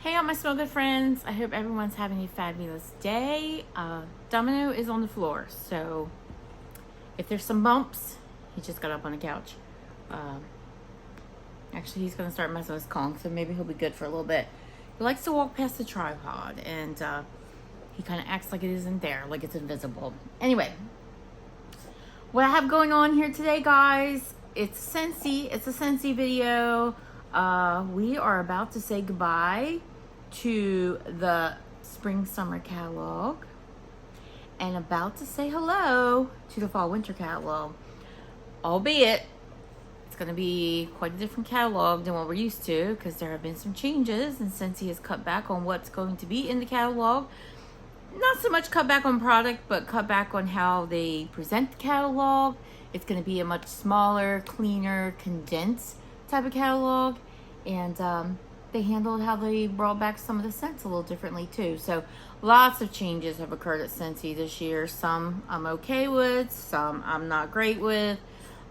Hey, all my smell good friends. I hope everyone's having a fabulous day. Domino is on the floor, so if there's some bumps, he just got up on the couch. Actually, he's going to start messing with his Kong, so maybe he'll be good for a little bit. He likes to walk past the tripod, and he kind of acts like it isn't there, like it's invisible. Anyway, what I have going on here today, guys, it's Scentsy. It's a Scentsy video. We are about to say goodbye to the spring summer catalog and about to say hello to the fall winter catalog, albeit it's going to be quite a different catalog than what we're used to because there have been some changes and Scentsy has cut back on what's going to be in the catalog. Not so much cut back on product, but cut back on how they present the catalog. It's going to be a much smaller, cleaner, condensed type of catalog, and they handled how they brought back some of the scents a little differently too. So lots of changes have occurred at Scentsy this year. Some I'm okay with, some I'm not great with.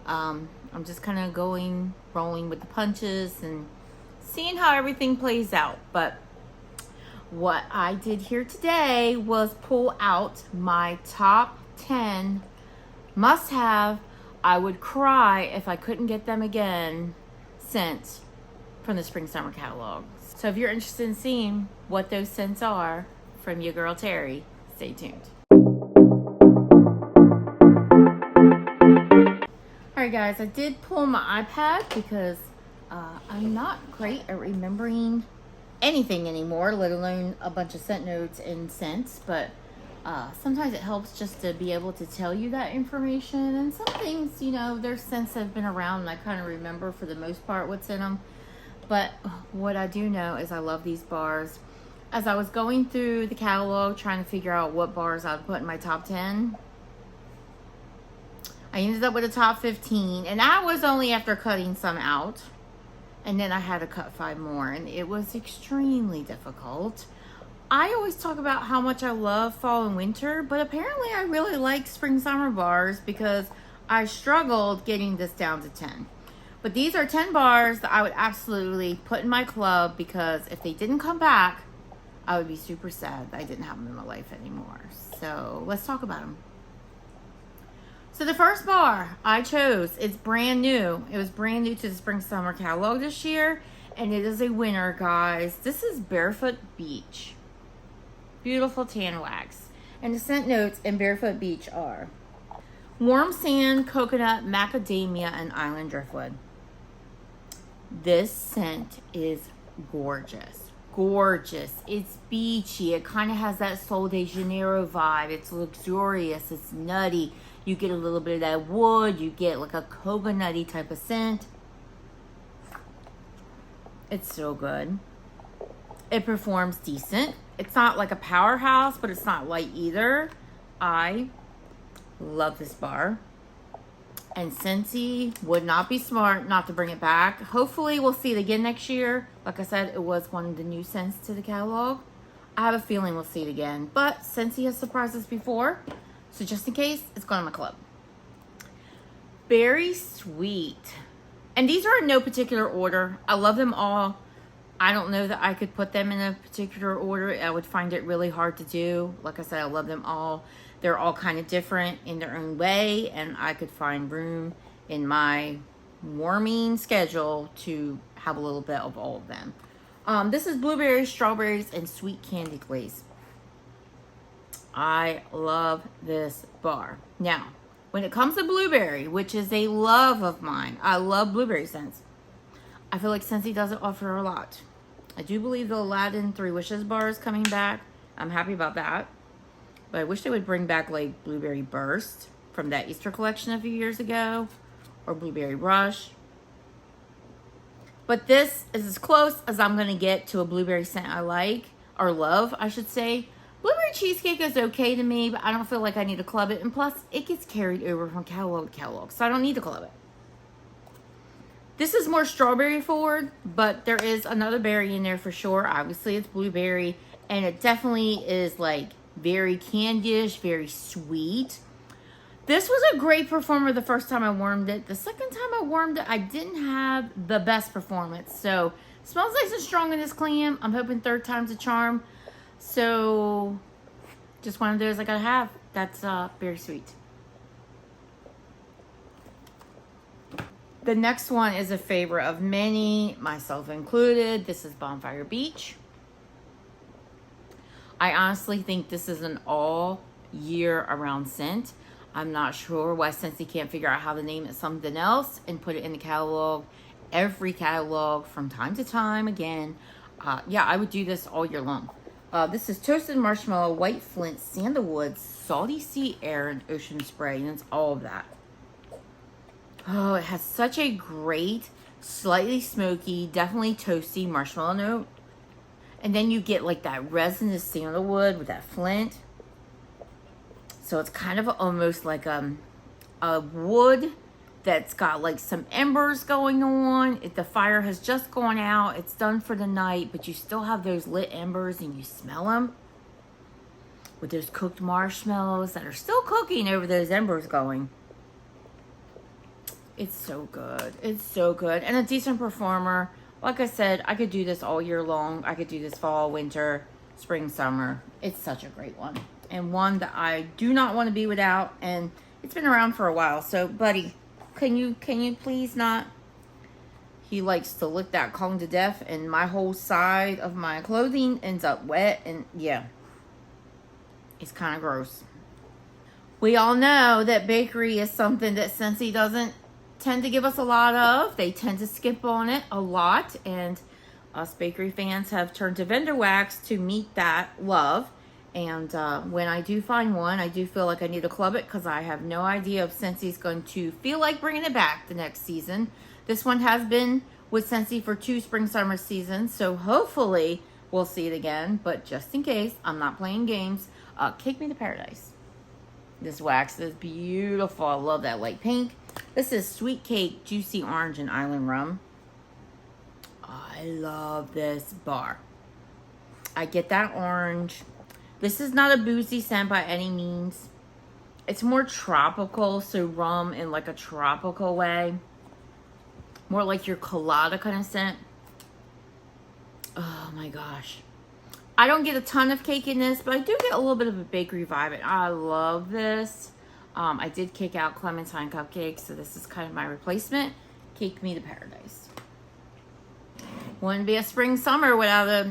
I'm just kind of rolling with the punches and seeing how everything plays out. But what I did here today was pull out my top 10 must-have, I would cry if I couldn't get them again, scents from the spring summer catalog. So if you're interested in seeing what those scents are from your girl Terry, stay tuned. Alright guys, I did pull my iPad because I'm not great at remembering anything anymore, let alone a bunch of scent notes and scents, but sometimes it helps just to be able to tell you that information. And some things, you know, their scents have been around and I kind of remember for the most part what's in them. But what I do know is I love these bars. As I was going through the catalog trying to figure out what bars I'd put in my top 10, I ended up with a top 15, and that was only after cutting some out. And then I had to cut 5 more, and it was extremely difficult. I always talk about how much I love fall and winter, but apparently I really like spring summer bars because I struggled getting this down to 10. But these are 10 bars that I would absolutely put in my club because if they didn't come back, I would be super sad that I didn't have them in my life anymore. So let's talk about them. So the first bar I chose, it's brand new. It was brand new to the spring summer catalog this year, and it is a winner, guys. This is Barefoot Beach. Beautiful tan wax. And the scent notes in Barefoot Beach are warm sand, coconut, macadamia, and island driftwood. This scent is gorgeous. Gorgeous. It's beachy. It kind of has that Sol de Janeiro vibe. It's luxurious. It's nutty. You get a little bit of that wood. You get like a coconutty type of scent. It's so good. It performs decent. It's not like a powerhouse, but it's not light either. I love this bar. And Scentsy would not be smart not to bring it back. Hopefully we'll see it again next year. Like I said, it was one of the new scents to the catalog. I have a feeling we'll see it again. But Scentsy has surprised us before. So just in case, it's going to my club. Berry Sweet. And these are in no particular order. I love them all. I don't know that I could put them in a particular order. I would find it really hard to do. Like I said, I love them all. They're all kind of different in their own way, and I could find room in my warming schedule to have a little bit of all of them. This is blueberries, strawberries, and sweet candy glaze. I love this bar. Now, when it comes to blueberry, which is a love of mine, I love blueberry scents. I feel like Scentsy doesn't offer a lot. I do believe the Aladdin 3 Wishes bar is coming back. I'm happy about that. But I wish they would bring back like Blueberry Burst from that Easter collection a few years ago. Or Blueberry Rush. But this is as close as I'm going to get to a blueberry scent I like. Or love, I should say. Blueberry cheesecake is okay to me, but I don't feel like I need to club it. And plus, it gets carried over from catalog to catalog. So I don't need to club it. This is more strawberry forward, but there is another berry in there for sure. Obviously, it's blueberry. And it definitely is like very candyish, very sweet. This was a great performer the first time I warmed it. The second time I warmed it, I didn't have the best performance. So Smells nice and strong in this clam. I'm hoping third time's a charm. So, just one of those I gotta have. That's very sweet. The next one is a favorite of many, myself included. This is Bonfire Beach. I honestly think this is an all year around scent. I'm not sure why Scentsy can't figure out how to name it something else and put it in the catalog. Every catalog from time to time again. Yeah, I would do this all year long. This is Toasted Marshmallow, White Flint, Sandalwood, Salty Sea Air, and Ocean Spray. And it's all of that. Oh, it has such a great, slightly smoky, definitely toasty marshmallow note. And then you get like that resinous sandalwood with that flint. So it's kind of almost like a wood that's got like some embers going on. The fire has just gone out. It's done for the night, but you still have those lit embers and you smell them. With those cooked marshmallows that are still cooking over those embers going. It's so good. It's so good. And a decent performer. Like I said, I could do this all year long. I could do this fall, winter, spring, summer. It's such a great one. And one that I do not want to be without. And it's been around for a while. So, buddy, can you please not? He likes to lick that Kong to death. And my whole side of my clothing ends up wet. And yeah, it's kind of gross. We all know that bakery is something that Scentsy doesn't tend to give us a lot of. They tend to skip on it a lot, and us bakery fans have turned to vendor wax to meet that love. And when I do find one, I do feel like I need to club it because I have no idea if Scentsy's going to feel like bringing it back the next season. This one has been with Scentsy for 2 spring summer seasons, so hopefully we'll see it again. But just in case, I'm not playing games. Cake Me to Paradise. This wax is beautiful. I love that light pink. This is Sweet Cake, Juicy Orange, and Island Rum. I love this bar. I get that orange. This is not a boozy scent by any means. It's more tropical, so rum in like a tropical way. More like your colada kind of scent. Oh my gosh. I don't get a ton of cake in this, but I do get a little bit of a bakery vibe. And I love this. I did kick out Clementine cupcakes, so this is kind of my replacement. Cake Me to Paradise. Wouldn't be a spring summer without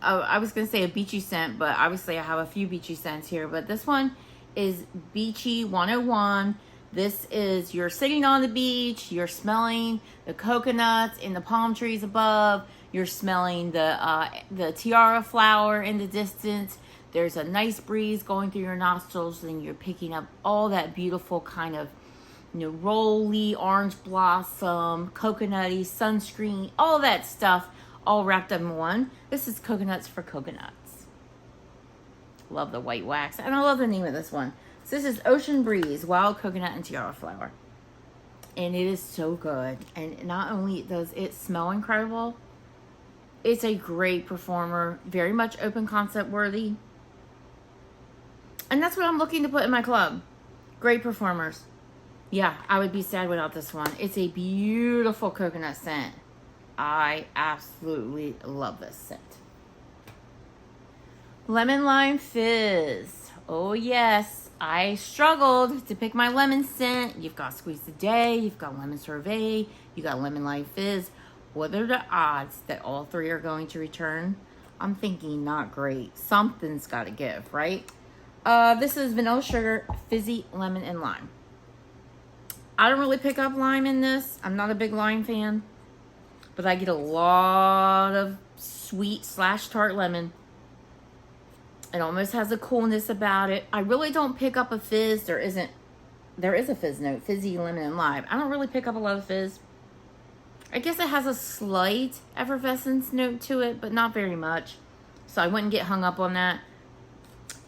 I was going to say a beachy scent, but obviously I have a few beachy scents here. But this one is Beachy 101. This is, you're sitting on the beach, you're smelling the coconuts in the palm trees above, you're smelling the tiara flower in the distance. There's a nice breeze going through your nostrils, and you're picking up all that beautiful kind of, rolly, orange blossom, coconutty, sunscreen, all that stuff, all wrapped up in one. This is Coconuts for Coconuts. Love the white wax, and I love the name of this one. So this is Ocean Breeze, Wild Coconut and Tiara Flower. And it is so good. And not only does it smell incredible, it's a great performer, very much open concept worthy. And that's what I'm looking to put in my club. Great performers. Yeah, I would be sad without this one. It's a beautiful coconut scent. I absolutely love this scent. Lemon Lime Fizz. Oh yes, I struggled to pick my lemon scent. You've got Squeeze the Day, you've got Lemon Sorbet, you got Lemon Lime Fizz. What are the odds that all 3 are going to return? I'm thinking not great. Something's got to give, right? This is Vanilla Sugar, Fizzy, Lemon, and Lime. I don't really pick up lime in this. I'm not a big lime fan. But I get a lot of sweet / tart lemon. It almost has a coolness about it. I really don't pick up a fizz. There is a fizz note. Fizzy, lemon, and lime. I don't really pick up a lot of fizz. I guess it has a slight effervescence note to it, but not very much. So I wouldn't get hung up on that.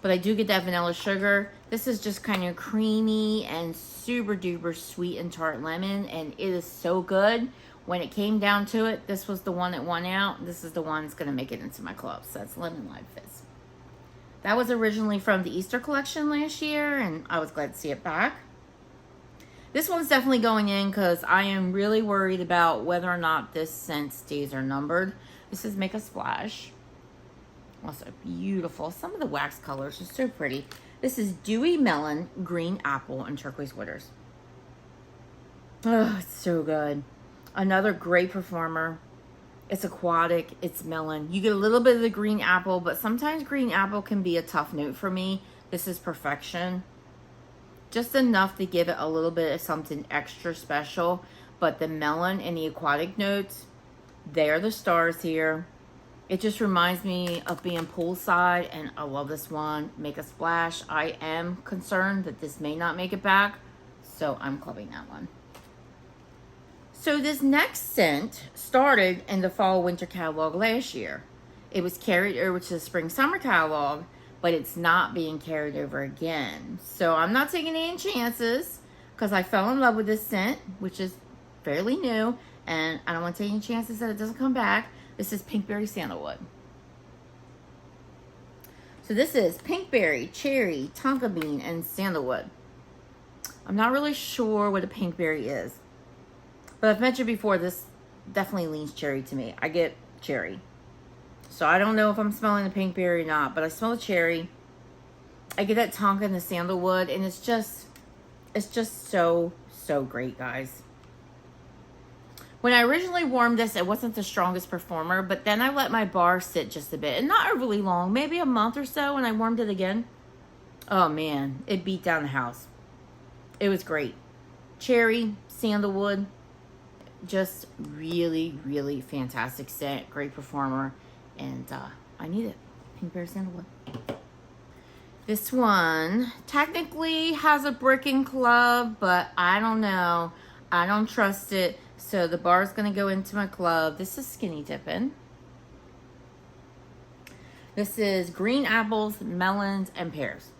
But I do get that vanilla sugar. This is just kind of creamy and super duper sweet and tart lemon. And it is so good. When it came down to it, this was the one that won out. This is the one that's going to make it into my club. So that's Lemon Lime Fizz. That was originally from the Easter collection last year, and I was glad to see it back. This one's definitely going in because I am really worried about whether or not this scent days are numbered. This is Make a Splash. Also beautiful. Some of the wax colors are so pretty. This is Dewy Melon, Green Apple, and Turquoise Wooders. Oh, it's so good. Another great performer. It's aquatic. It's melon. You get a little bit of the green apple, but sometimes green apple can be a tough note for me. This is perfection. Just enough to give it a little bit of something extra special. But the melon and the aquatic notes, they are the stars here. It just reminds me of being poolside, and I love this one. Make a Splash. I am concerned that this may not make it back, so I'm clubbing that one. So this next scent started in the fall winter catalog last year. It was carried over to the spring summer catalog, but it's not being carried over again. So I'm not taking any chances because I fell in love with this scent, which is fairly new, and I don't want to take any chances that it doesn't come back. This is Pinkberry Sandalwood. So this is pinkberry, cherry, tonka bean, and sandalwood. I'm not really sure what a pinkberry is, but I've mentioned before, this definitely leans cherry to me. I get cherry. So I don't know if I'm smelling the pinkberry or not, but I smell the cherry. I get that tonka and the sandalwood, and it's just so great, guys. When I originally warmed this, it wasn't the strongest performer, but then I let my bar sit just a bit, and not overly long, maybe a month or so, and I warmed it again. Oh man, it beat down the house. It was great. Cherry, sandalwood, just really, really fantastic scent, great performer, and I need it. Pinkberry Sandalwood. This one technically has a brick and club, but I don't know. I don't trust it. So the bar is going to go into my club. This is Skinny Dippin. This is green apples, melons, and pears.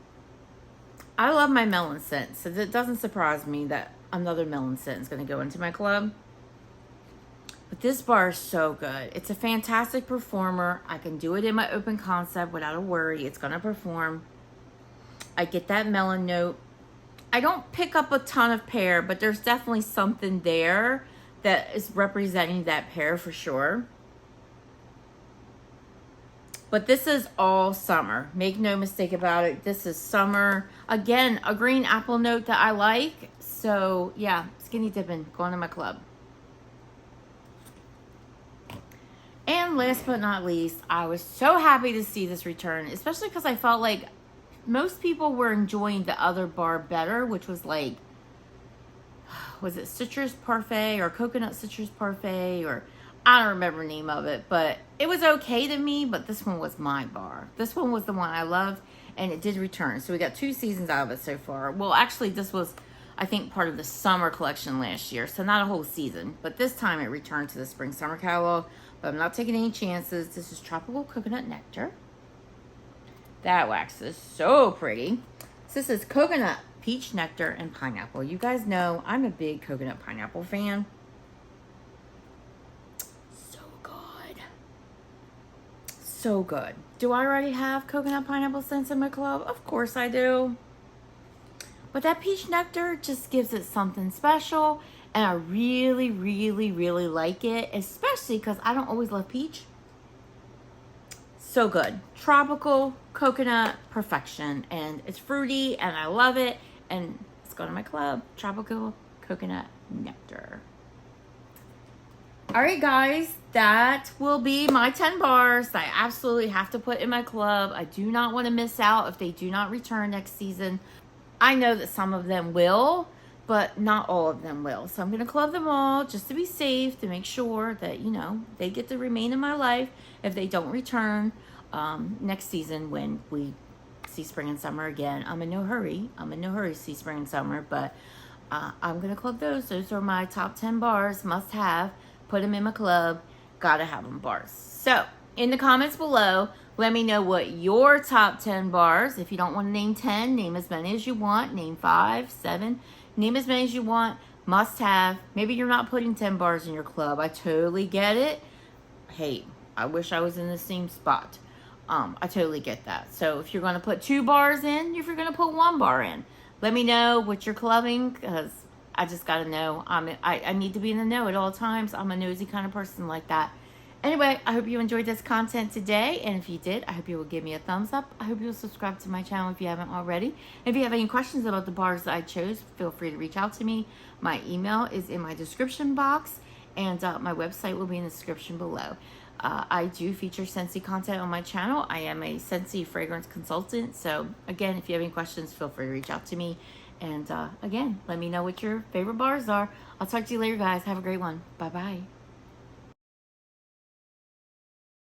I love my melon scent, so it doesn't surprise me that another melon scent is going to go into my club. But this bar is so good. It's a fantastic performer. I can do it in my open concept without a worry. It's going to perform. I get that melon note. I don't pick up a ton of pear, but there's definitely something there that is representing that pear for sure. But this is all summer. Make no mistake about it. This is summer. Again, a green apple note that I like. So yeah, Skinny Dippin', going to my club. And last but not least, I was so happy to see this return, especially because I felt like most people were enjoying the other bar better, which was like, was it citrus parfait or coconut citrus parfait, or I don't remember the name of it, but it was okay to me. But this one was my bar. This one was the one I loved, and it did return. So we got 2 seasons out of it so far. Well, actually, this was, I think, part of the summer collection last year, so not a whole season. But this time it returned to the spring summer catalog. But I'm not taking any chances. This is Tropical Coconut Nectar. That wax is so pretty. So this is Coconut, Peach Nectar, and Pineapple. You guys know I'm a big coconut pineapple fan. So good. So good. Do I already have coconut pineapple scents in my club? Of course I do. But that peach nectar just gives it something special. And I really, really, really like it. Especially because I don't always love peach. So good. Tropical coconut perfection. And it's fruity and I love it. And let's go to my club. Tropical Coconut Nectar. Alright guys, that will be my 10 bars that I absolutely have to put in my club. I do not want to miss out if they do not return next season. I know that some of them will, but not all of them will. So I'm going to club them all just to be safe, to make sure that, you know, they get to remain in my life if they don't return next season when we see spring and summer again. I'm in no hurry. I'm in no hurry to see spring and summer, but I'm going to club those. Those are my top 10 bars, must have. Put them in my club. Gotta have them bars. So in the comments below, let me know what your top 10 bars. If you don't want to name 10, name as many as you want. Name 5, 7. Name as many as you want. Must have. Maybe you're not putting 10 bars in your club. I totally get it. Hey, I wish I was in the same spot. I totally get that. So if you're going to put 2 bars in, if you're going to put 1 bar in, let me know what you're clubbing, because I just got to know. I need to be in the know at all times. I'm a nosy kind of person like that. Anyway, I hope you enjoyed this content today. And if you did, I hope you will give me a thumbs up. I hope you will subscribe to my channel if you haven't already. If you have any questions about the bars that I chose, feel free to reach out to me. My email is in my description box, and my website will be in the description below. I do feature Scentsy content on my channel. I am a Scentsy fragrance consultant. So again, if you have any questions, feel free to reach out to me. And again, let me know what your favorite bars are. I'll talk to you later, guys. Have a great one. Bye-bye.